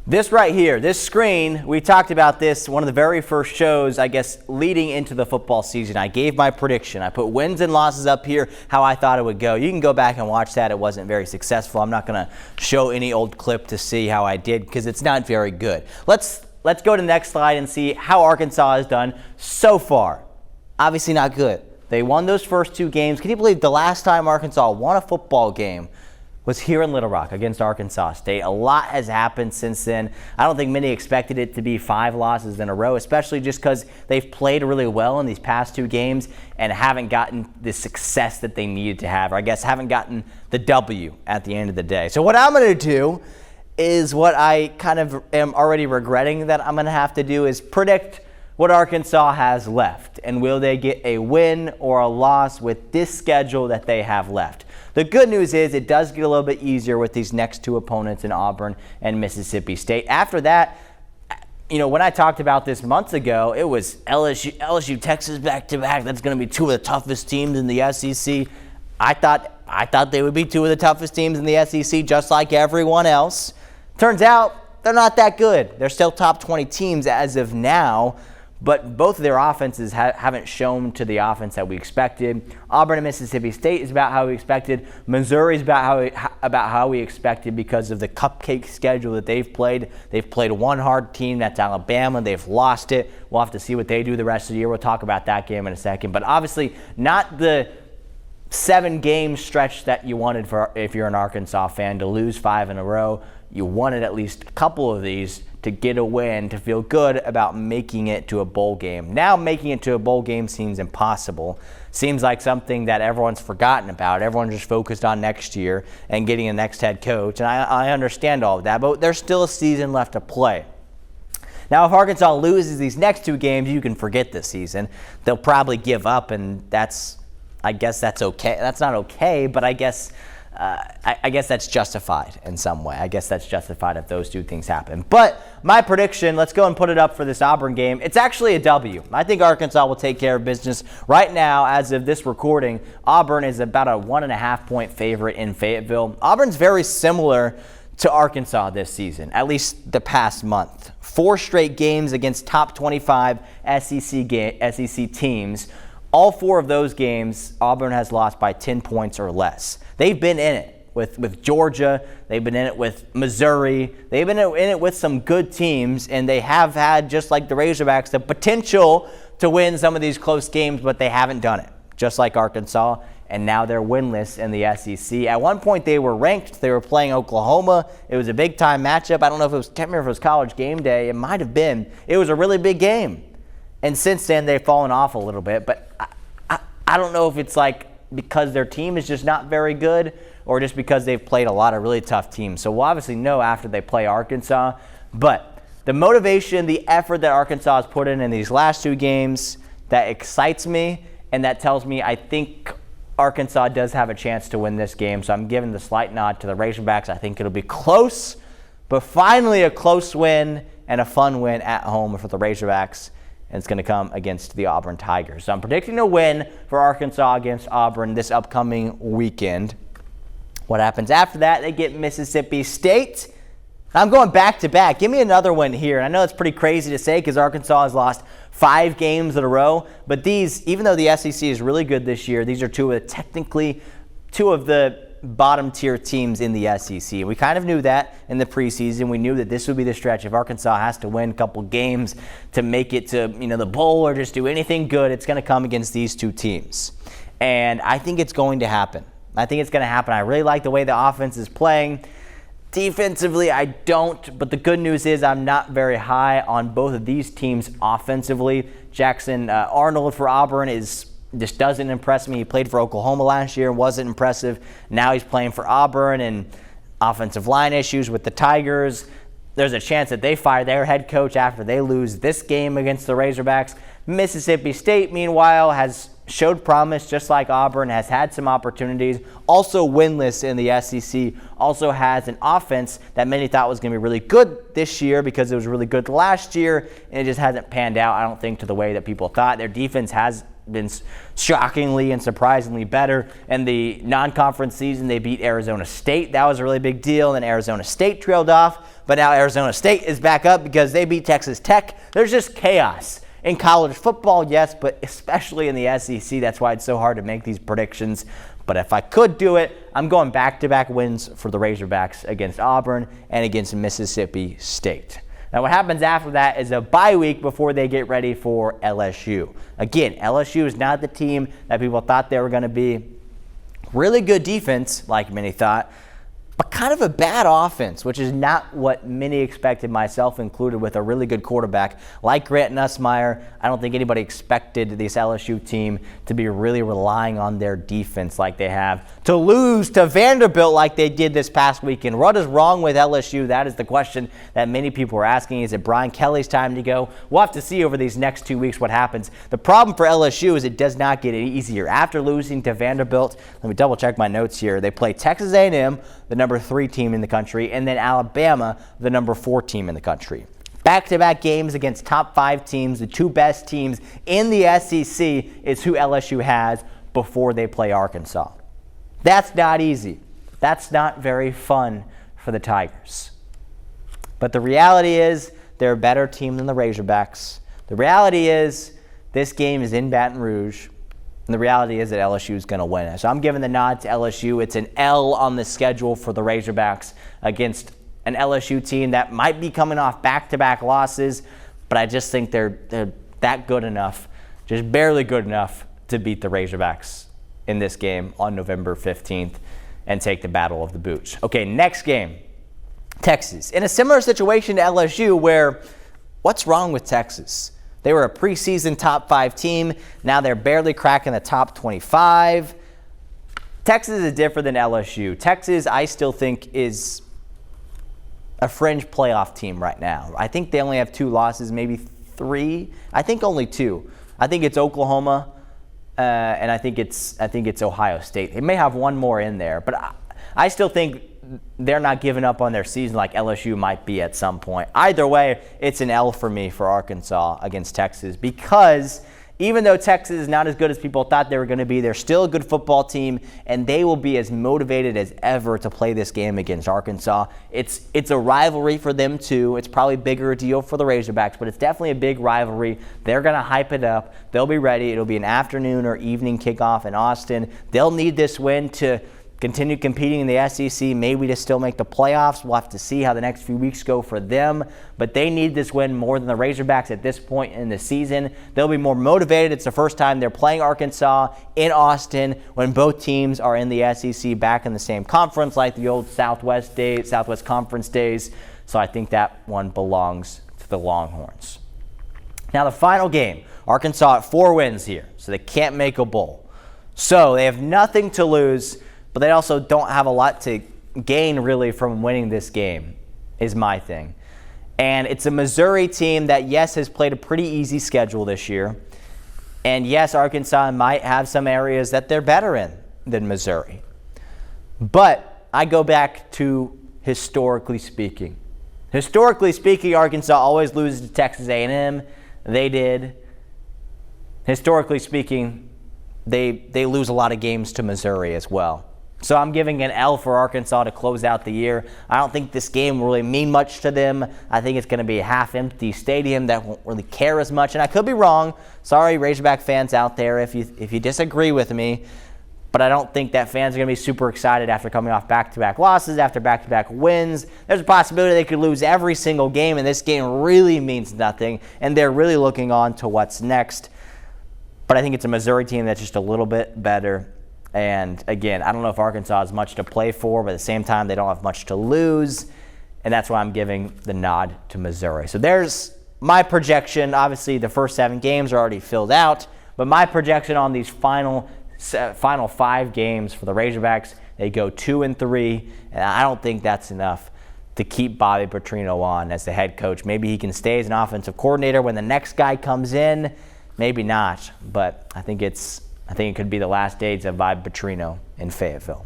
This right here, this screen, we talked about this one of the very first shows, I guess, leading into the football season. I gave my prediction. I put wins and losses up here, how I thought it would go. You can go back and watch that. It wasn't very successful. I'm not going to show any old clip to see how I did because it's not very good. Let's go to the next slide and see how Arkansas has done so far. Obviously not good. They won those first two games. Can you believe the last time Arkansas won a football game was here in Little Rock against Arkansas State? A lot has happened since then. I don't think many expected it to be 5 losses in a row, especially just because they've played really well in these past 2 games and haven't gotten the success that they needed to have, or I guess haven't gotten the W at the end of the day. So what I'm going to do is what I kind of am already regretting that I'm going to have to do is predict what Arkansas has left, and will they get a win or a loss with this schedule that they have left. The good news is it does get a little bit easier with these next 2 opponents in Auburn and Mississippi State. After that, you know, when I talked about this months ago, it was LSU, Texas back-to-back. That's going to be 2 of the toughest teams in the SEC. I thought they would be 2 of the toughest teams in the SEC, just like everyone else. Turns out they're not that good. They're still top 20 teams as of now, but both of their offenses haven't shown to the offense that we expected. Auburn and Mississippi State is about how we expected. Missouri is about how we expected because of the cupcake schedule that they've played. They've played one hard team, that's Alabama. They've lost it. We'll have to see what they do the rest of the year. We'll talk about that game in a second. But obviously not the 7-game stretch that you wanted for if you're an Arkansas fan to lose 5 in a row. You wanted at least a couple of these to get a win, to feel good about making it to a bowl game. Now making it to a bowl game seems impossible. Seems like something that everyone's forgotten about. Everyone's just focused on next year and getting a next head coach. And I understand all of that, but there's still a season left to play. Now, if Arkansas loses these next 2 games, you can forget this season. They'll probably give up, and I guess that's okay. That's not okay, but I guess that's justified in some way. I guess that's justified if those 2 things happen. But my prediction, let's go and put it up for this Auburn game. It's actually a W. I think Arkansas will take care of business. Right now, as of this recording, Auburn is about a 1.5-point favorite in Fayetteville. Auburn's very similar to Arkansas this season, at least the past month. 4 straight games against top 25 SEC teams. All 4 of those games, Auburn has lost by 10 points or less. They've been in it with Georgia. They've been in it with Missouri. They've been in it with some good teams, and they have had, just like the Razorbacks, the potential to win some of these close games, but they haven't done it, just like Arkansas, and now they're winless in the SEC. At one point, they were ranked. They were playing Oklahoma. It was a big-time matchup. I don't know if can't remember if it was College game day. It might have been. It was a really big game. And since then, they've fallen off a little bit, but I don't know if it's like because their team is just not very good or just because they've played a lot of really tough teams. So we'll obviously know after they play Arkansas. But the motivation, the effort that Arkansas has put in these last 2 games, that excites me, and that tells me I think Arkansas does have a chance to win this game. So I'm giving the slight nod to the Razorbacks. I think it'll be close, but finally a close win and a fun win at home for the Razorbacks. And it's going to come against the Auburn Tigers. So I'm predicting a win for Arkansas against Auburn this upcoming weekend. What happens after that? They get Mississippi State. I'm going back-to-back. Give me another one here. And I know it's pretty crazy to say because Arkansas has lost 5 games in a row. But these, even though the SEC is really good this year, these are technically two of the bottom-tier teams in the SEC. We kind of knew that in the preseason. We knew that this would be the stretch. If Arkansas has to win a couple games to make it to the bowl or just do anything good, it's going to come against these 2 teams. And I think it's going to happen. I really like the way the offense is playing. Defensively, I don't, but the good news is I'm not very high on both of these teams offensively. Jackson Arnold for Auburn just doesn't impress me. He played for Oklahoma last year and wasn't impressive. Now he's playing for Auburn, and offensive line issues with the Tigers. There's a chance that they fire their head coach after they lose this game against the Razorbacks. Mississippi State, meanwhile, has showed promise just like Auburn, has had some opportunities, also winless in the SEC, also has an offense that many thought was going to be really good this year because it was really good last year, and it just hasn't panned out, I don't think, to the way that people thought. Their defense has been shockingly and surprisingly better. In the non-conference season, they beat Arizona State. That was a really big deal. And Arizona State trailed off. But now Arizona State is back up because they beat Texas Tech. There's just chaos in college football, yes, but especially in the SEC. That's why it's so hard to make these predictions. But if I could do it, I'm going back-to-back wins for the Razorbacks against Auburn and against Mississippi State. Now, what happens after that is a bye week before they get ready for LSU. Again, LSU is not the team that people thought they were going to be. Really good defense, like many thought, but kind of a bad offense, which is not what many expected, myself included, with a really good quarterback like Grant Nussmeier. I don't think anybody expected this LSU team to be really relying on their defense like they have, to lose to Vanderbilt like they did this past weekend. What is wrong with LSU? That is the question that many people are asking. Is it Brian Kelly's time to go? We'll have to see over these next 2 weeks what happens. The problem for LSU is it does not get any easier. After losing to Vanderbilt, let me double check my notes here. They play Texas A&M, the number 3 team in the country, and then Alabama, the number 4 team in the country. Back-to-back games against top 5 teams, the 2 best teams in the SEC is who LSU has before they play Arkansas. That's not easy. That's not very fun for the Tigers. But the reality is they're a better team than the Razorbacks. The reality is this game is in Baton Rouge. And the reality is that LSU is going to win it. So I'm giving the nod to LSU. It's an L on the schedule for the Razorbacks against an LSU team that might be coming off back-to-back losses, but I just think they're that good enough, just barely good enough to beat the Razorbacks in this game on November 15th and take the Battle of the Boots. Okay, next game, Texas. In a similar situation to LSU where what's wrong with Texas? They were a preseason top 5 team. Now they're barely cracking the top 25. Texas is different than LSU. Texas, I still think, is a fringe playoff team right now. I think they only have 2 losses, maybe 3. I think only 2. I think it's Oklahoma, and I think it's Ohio State. They may have 1 more in there, but I still think they're not giving up on their season like LSU might be at some point. Either way, it's an L for me for Arkansas against Texas, because even though Texas is not as good as people thought they were going to be, they're still a good football team, and they will be as motivated as ever to play this game against Arkansas. It's a rivalry for them too. It's probably a bigger deal for the Razorbacks, but it's definitely a big rivalry. They're going to hype it up. They'll be ready. It'll be an afternoon or evening kickoff in Austin. They'll need this win to continue competing in the SEC, maybe to still make the playoffs. We'll have to see how the next few weeks go for them. But they need this win more than the Razorbacks at this point in the season. They'll be more motivated. It's the first time they're playing Arkansas in Austin when both teams are in the SEC back in the same conference like the old Southwest Conference days. So I think that one belongs to the Longhorns. Now the final game, Arkansas at 4 wins here, so they can't make a bowl. So they have nothing to lose, but they also don't have a lot to gain really from winning this game, is my thing. And it's a Missouri team that, yes, has played a pretty easy schedule this year. And yes, Arkansas might have some areas that they're better in than Missouri. But I go back to historically speaking. Historically speaking, Arkansas always loses to Texas A&M. They did. Historically speaking, they lose a lot of games to Missouri as well. So I'm giving an L for Arkansas to close out the year. I don't think this game will really mean much to them. I think it's going to be a half-empty stadium that won't really care as much. And I could be wrong. Sorry, Razorback fans out there if you disagree with me. But I don't think that fans are going to be super excited after coming off back-to-back losses, after back-to-back wins. There's a possibility they could lose every single game, and this game really means nothing. And they're really looking on to what's next. But I think it's a Missouri team that's just a little bit better. And again, I don't know if Arkansas has much to play for, but at the same time, they don't have much to lose. And that's why I'm giving the nod to Missouri. So there's my projection. Obviously, the first 7 games are already filled out. But my projection on these final 5 games for the Razorbacks, they go 2-3. And I don't think that's enough to keep Bobby Petrino on as the head coach. Maybe he can stay as an offensive coordinator when the next guy comes in. Maybe not. But I think it could be the last days of Bobby Petrino in Fayetteville.